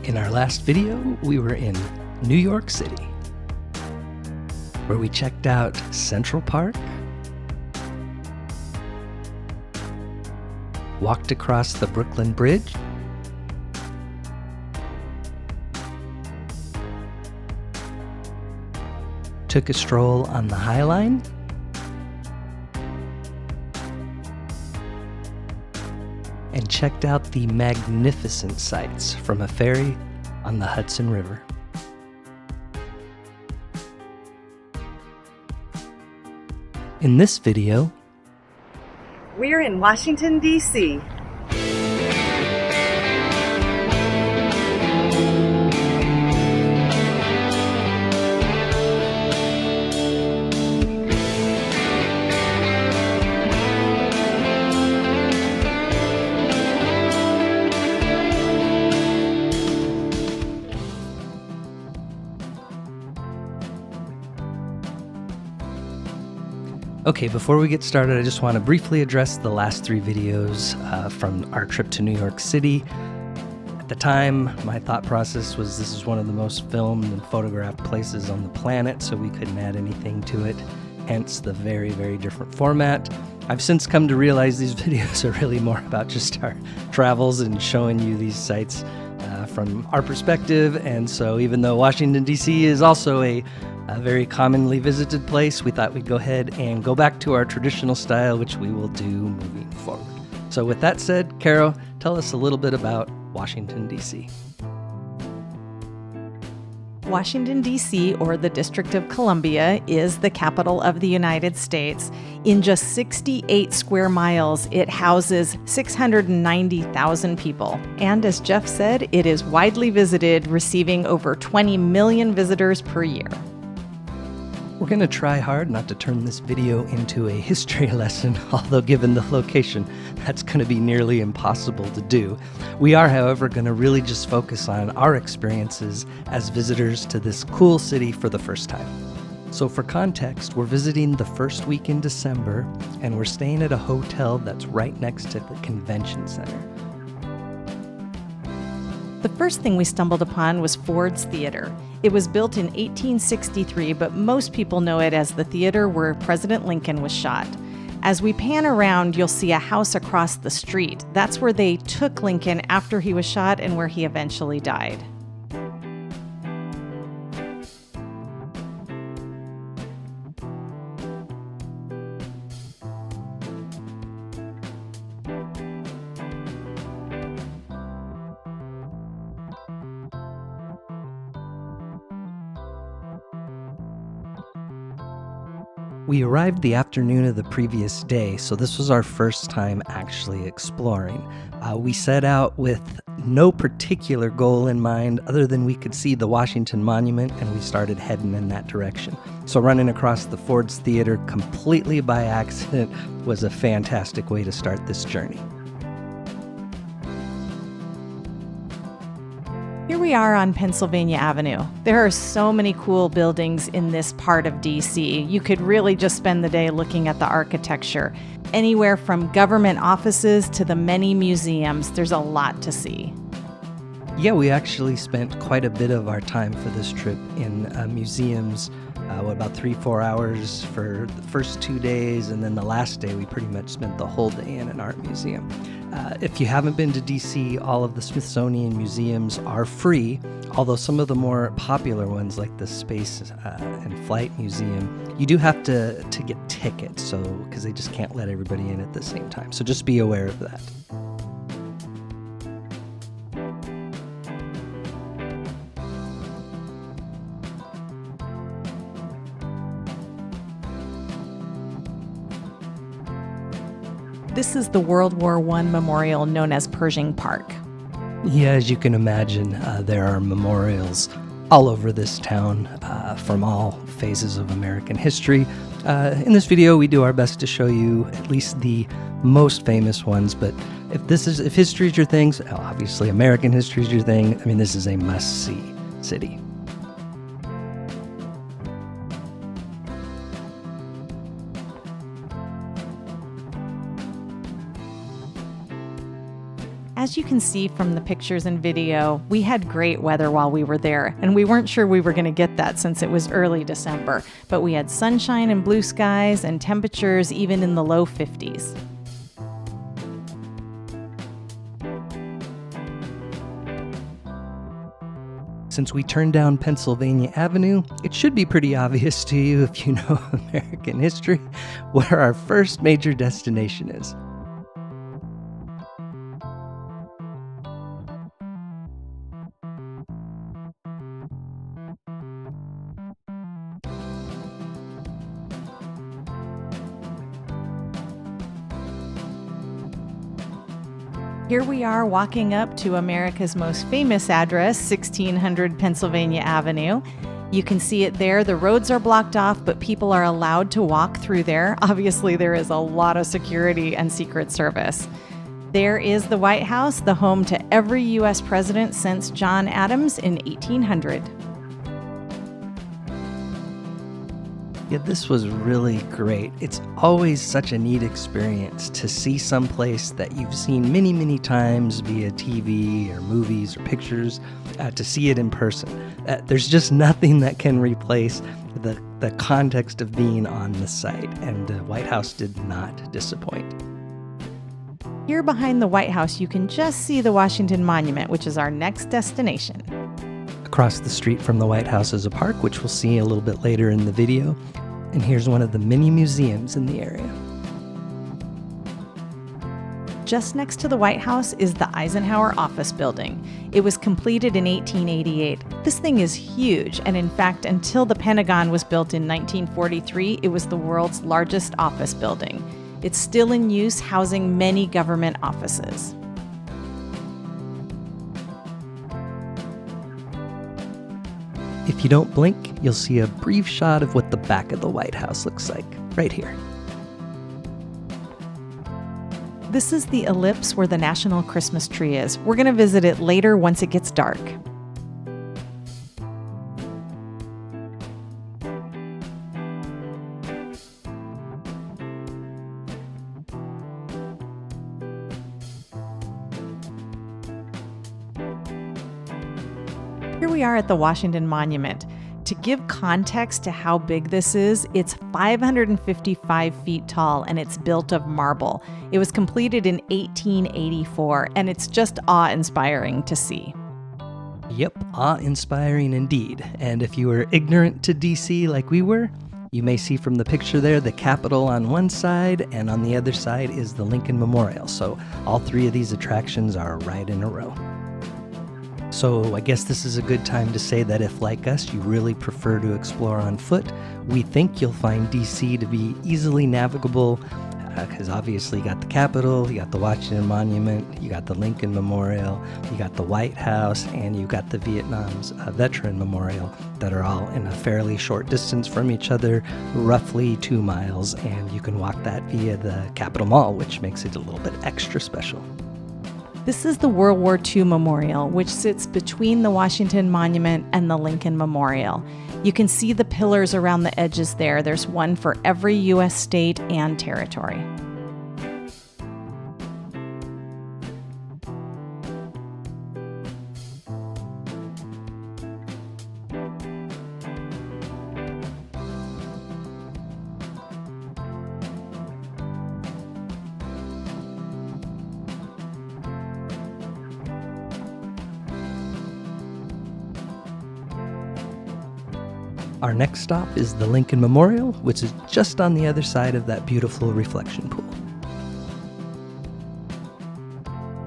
In our last video, we were in New York City, where we checked out Central Park, walked across the Brooklyn Bridge, took a stroll on the High Line, and checked out the magnificent sights from a ferry on the Hudson River. In this video, we're in Washington, D.C. Okay, before we get started, I just want to briefly address the last three videos from our trip to New York City. At the time, my thought process was this is one of the most filmed and photographed places on the planet, so we couldn't add anything to it, hence the very, very different format. I've since come to realize these videos are really more about just our travels and showing you these sites from our perspective, and so even though Washington, D.C. is also a very commonly visited place, we thought we'd go ahead and go back to our traditional style, which we will do moving forward. So with that said, Caro, tell us a little bit about Washington, D.C. Washington, D.C., or the District of Columbia, is the capital of the United States. In just 68 square miles, it houses 690,000 people. And as Jeff said, it is widely visited, receiving over 20 million visitors per year. We're going to try hard not to turn this video into a history lesson, although given the location, that's going to be nearly impossible to do. We are, however, going to really just focus on our experiences as visitors to this cool city for the first time. So for context, we're visiting the first week in December, and we're staying at a hotel that's right next to the convention center. The first thing we stumbled upon was Ford's Theater. It was built in 1863, but most people know it as the theater where President Lincoln was shot. As we pan around, you'll see a house across the street. That's where they took Lincoln after he was shot and where he eventually died. We arrived the afternoon of the previous day, so this was our first time actually exploring. We set out with no particular goal in mind other than we could see the Washington Monument, and we started heading in that direction. So running across the Ford's Theater completely by accident was a fantastic way to start this journey. Here we are on Pennsylvania Avenue. There are so many cool buildings in this part of D.C. You could really just spend the day looking at the architecture. Anywhere from government offices to the many museums, there's a lot to see. Yeah, we actually spent quite a bit of our time for this trip in museums. About 3-4 hours for the first 2 days, and then the last day we pretty much spent the whole day in an art museum. If you haven't been to DC, all of the Smithsonian museums are free, although some of the more popular ones like the Space and Flight Museum, you do have to get tickets, because they just can't let everybody in at the same time. So just be aware of that. This is the World War I memorial known as Pershing Park. Yeah, as you can imagine, there are memorials all over this town from all phases of American history. In this video, we do our best to show you at least the most famous ones, but if history is your thing, obviously American history is your thing, I mean, this is a must-see city. as you can see from the pictures and video, we had great weather while we were there, and we weren't sure we were going to get that since it was early December. But we had sunshine and blue skies and temperatures even in the low 50s. Since we turned down Pennsylvania Avenue, it should be pretty obvious to you, if you know American history, where our first major destination is. Here we are walking up to America's most famous address, 1600 Pennsylvania Avenue. You can see it there. The roads are blocked off, but people are allowed to walk through there. Obviously, there is a lot of security and Secret Service. There is the White House, the home to every U.S. president since John Adams in 1800. Yeah, this was really great. It's always such a neat experience to see someplace that you've seen many, many times via TV or movies or pictures, to see it in person. There's just nothing that can replace the context of being on the site, and the White House did not disappoint. Here behind the White House, you can just see the Washington Monument, which is our next destination. Across the street from the White House is a park, which we'll see a little bit later in the video. And here's one of the many museums in the area. Just next to the White House is the Eisenhower Office Building. It was completed in 1888. This thing is huge, and in fact, until the Pentagon was built in 1943, it was the world's largest office building. It's still in use, housing many government offices. If you don't blink, you'll see a brief shot of what the back of the White House looks like, right here. This is the ellipse where the National Christmas Tree is. We're going to visit it later once it gets dark. Here we are at the Washington Monument. To give context to how big this is, it's 555 feet tall and it's built of marble. It was completed in 1884 and it's just awe-inspiring to see. Yep, awe-inspiring indeed. And if you were ignorant to DC like we were, you may see from the picture there the Capitol on one side, and on the other side is the Lincoln Memorial. So all three of these attractions are right in a row. So I guess this is a good time to say that if, like us, you really prefer to explore on foot, we think you'll find DC to be easily navigable, because obviously you got the Capitol, you got the Washington Monument, you got the Lincoln Memorial, you got the White House, and you got the Vietnam's Veteran Memorial that are all in a fairly short distance from each other, roughly 2 miles, and you can walk that via the Capitol Mall, which makes it a little bit extra special. This is the World War II Memorial, which sits between the Washington Monument and the Lincoln Memorial. You can see the pillars around the edges there. There's one for every U.S. state and territory. Our next stop is the Lincoln Memorial, which is just on the other side of that beautiful reflection pool.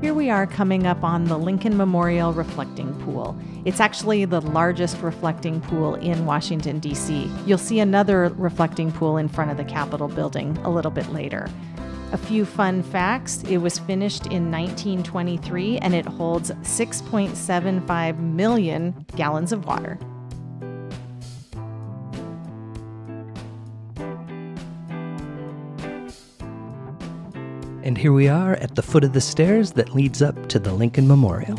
Here we are coming up on the Lincoln Memorial Reflecting Pool. It's actually the largest reflecting pool in Washington, D.C. You'll see another reflecting pool in front of the Capitol building a little bit later. A few fun facts: it was finished in 1923 and it holds 6.75 million gallons of water. And here we are at the foot of the stairs that leads up to the Lincoln Memorial.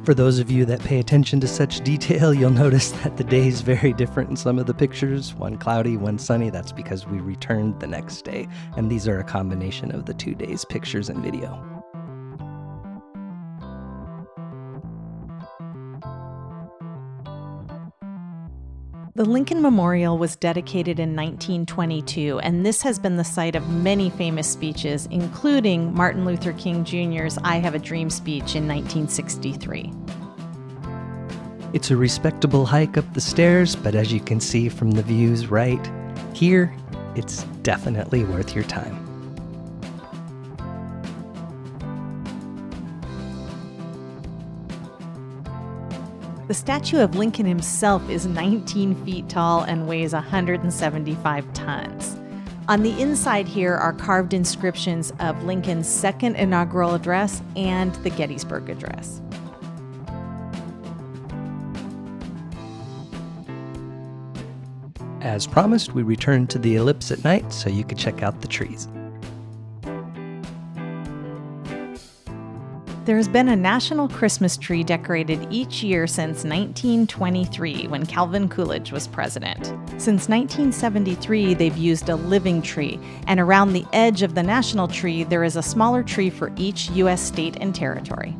For those of you that pay attention to such detail, you'll notice that the day is very different in some of the pictures. One cloudy, one sunny. That's because we returned the next day. And these are a combination of the 2 days' pictures and video. The Lincoln Memorial was dedicated in 1922, and this has been the site of many famous speeches, including Martin Luther King Jr.'s I Have a Dream speech in 1963. It's a respectable hike up the stairs, but as you can see from the views right here, it's definitely worth your time. The statue of Lincoln himself is 19 feet tall and weighs 175 tons. On the inside here are carved inscriptions of Lincoln's second inaugural address and the Gettysburg Address. As promised, we returned to the ellipse at night so you could check out the trees. There has been a national Christmas tree decorated each year since 1923, when Calvin Coolidge was president. Since 1973, they've used a living tree, and around the edge of the national tree, there is a smaller tree for each U.S. state and territory.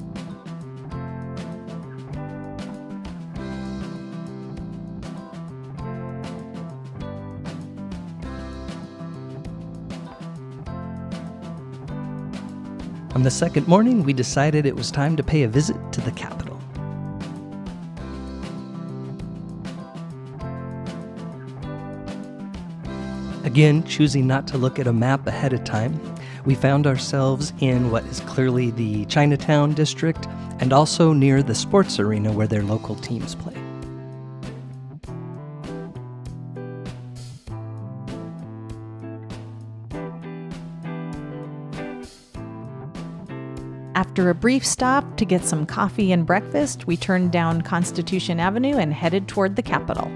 On the second morning, we decided it was time to pay a visit to the Capitol. Again, choosing not to look at a map ahead of time, we found ourselves in what is clearly the Chinatown district and also near the sports arena where their local teams play. After a brief stop to get some coffee and breakfast, we turned down Constitution Avenue and headed toward the Capitol.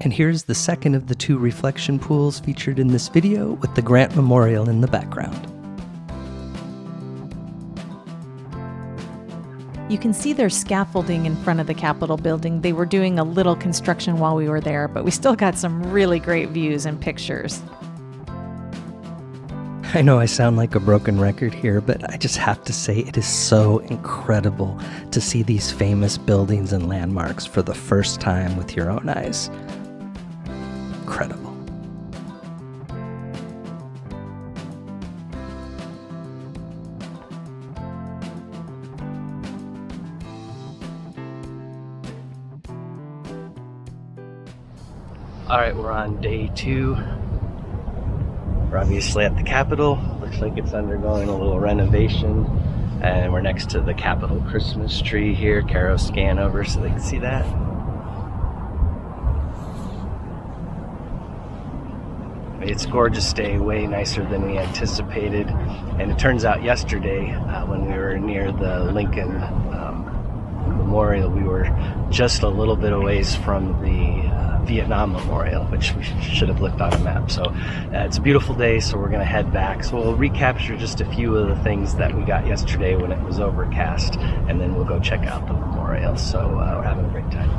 And here's the second of the two reflection pools featured in this video with the Grant Memorial in the background. You can see their scaffolding in front of the Capitol building. They were doing a little construction while we were there, but we still got some really great views and pictures. I know I sound like a broken record here, but I just have to say it is so incredible to see these famous buildings and landmarks for the first time with your own eyes. Incredible. All right, we're on day 2. We're obviously at the Capitol. Looks like it's undergoing a little renovation. And we're next to the Capitol Christmas tree here. Caro, scan over so they can see that. It's a gorgeous day, way nicer than we anticipated. And it turns out yesterday, when we were near the Lincoln Memorial, we were just a little bit a ways from the Vietnam Memorial, which we should have looked on a map. So it's a beautiful day, so we're going to head back. So we'll recapture just a few of the things that we got yesterday when it was overcast, and then we'll go check out the memorial. So we're having a great time.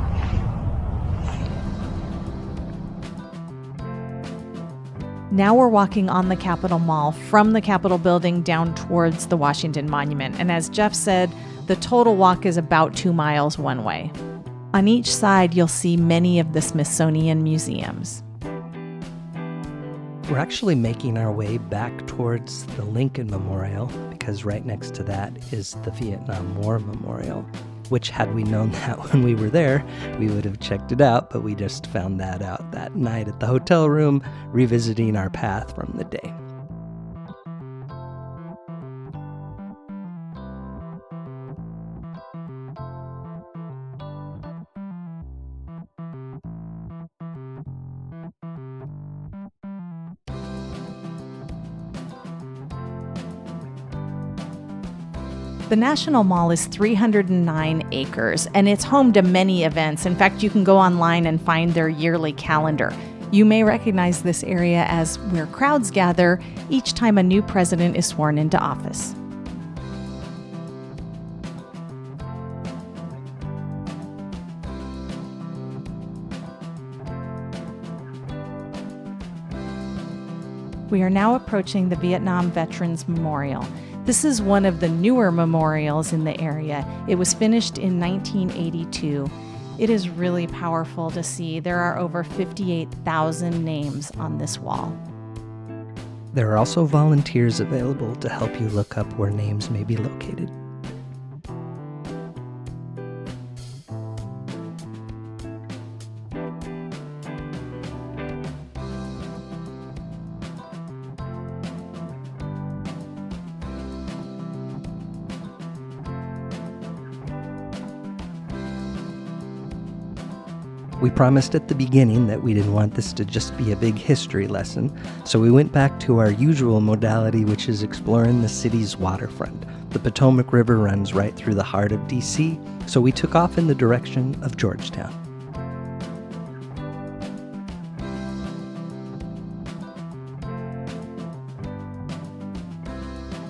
Now we're walking on the Capitol Mall from the Capitol building down towards the Washington Monument. And as Jeff said, the total walk is about 2 miles one way. On each side, you'll see many of the Smithsonian museums. We're actually making our way back towards the Lincoln Memorial because right next to that is the Vietnam War Memorial, which had we known that when we were there, we would have checked it out, but we just found that out that night at the hotel room, revisiting our path from the day. The National Mall is 309 acres, and it's home to many events. In fact, you can go online and find their yearly calendar. You may recognize this area as where crowds gather each time a new president is sworn into office. We are now approaching the Vietnam Veterans Memorial. This is one of the newer memorials in the area. It was finished in 1982. It is really powerful to see. There are over 58,000 names on this wall. There are also volunteers available to help you look up where names may be located. We promised at the beginning that we didn't want this to just be a big history lesson, so we went back to our usual modality, which is exploring the city's waterfront. The Potomac River runs right through the heart of DC, so we took off in the direction of Georgetown.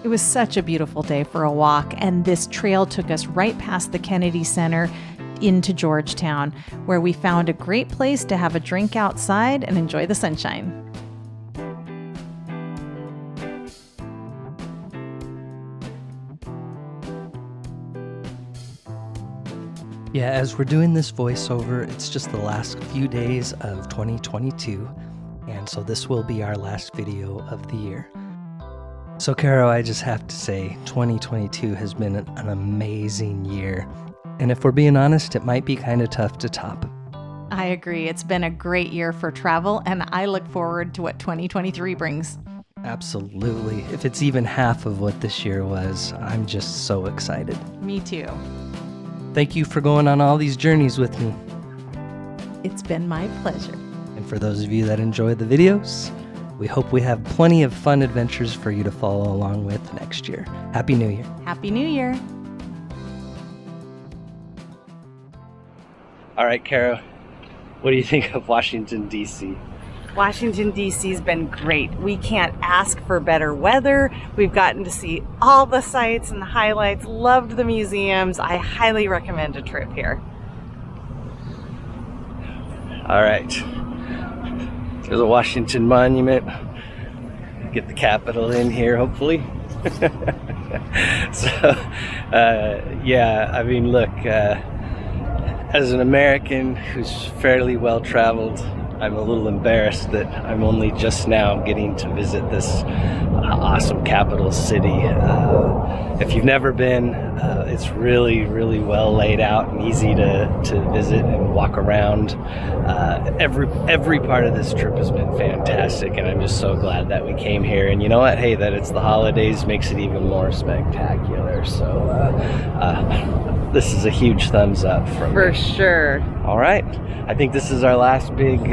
It was such a beautiful day for a walk, and this trail took us right past the Kennedy Center into Georgetown, where we found a great place to have a drink outside and enjoy the sunshine. Yeah, as we're doing this voiceover, it's just the last few days of 2022, and so this will be our last video of the year. So, Caro, I just have to say, 2022 has been an amazing year. And if we're being honest, it might be kind of tough to top. I agree. It's been a great year for travel, and I look forward to what 2023 brings. Absolutely. If it's even half of what this year was, I'm just so excited. Me too. Thank you for going on all these journeys with me. It's been my pleasure. And for those of you that enjoy the videos, we hope we have plenty of fun adventures for you to follow along with next year. Happy New Year. Happy New Year. All right, Caro, what do you think of Washington, D.C.? Washington, D.C.'s been great. We can't ask for better weather. We've gotten to see all the sights and the highlights, loved the museums. I highly recommend a trip here. All right. There's a Washington Monument. Get the Capitol in here, hopefully. So, yeah, I mean, look, as an American who's fairly well traveled, I'm a little embarrassed that I'm only just now getting to visit this awesome capital city. If you've never been, it's really, really well laid out and easy to visit and walk around. Every part of this trip has been fantastic, and I'm just so glad that we came here. And you know what? Hey, that it's the holidays makes it even more spectacular. So this is a huge thumbs up from For me. sure. All right. I think this is our last big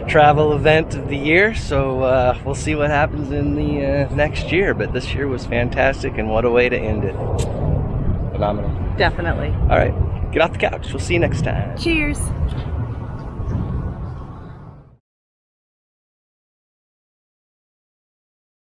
travel event of the year, so we'll see what happens in the next year. But this year was fantastic, and what a way to end it. Phenomenal. Definitely. All right. Get off the couch. We'll see you next time. Cheers.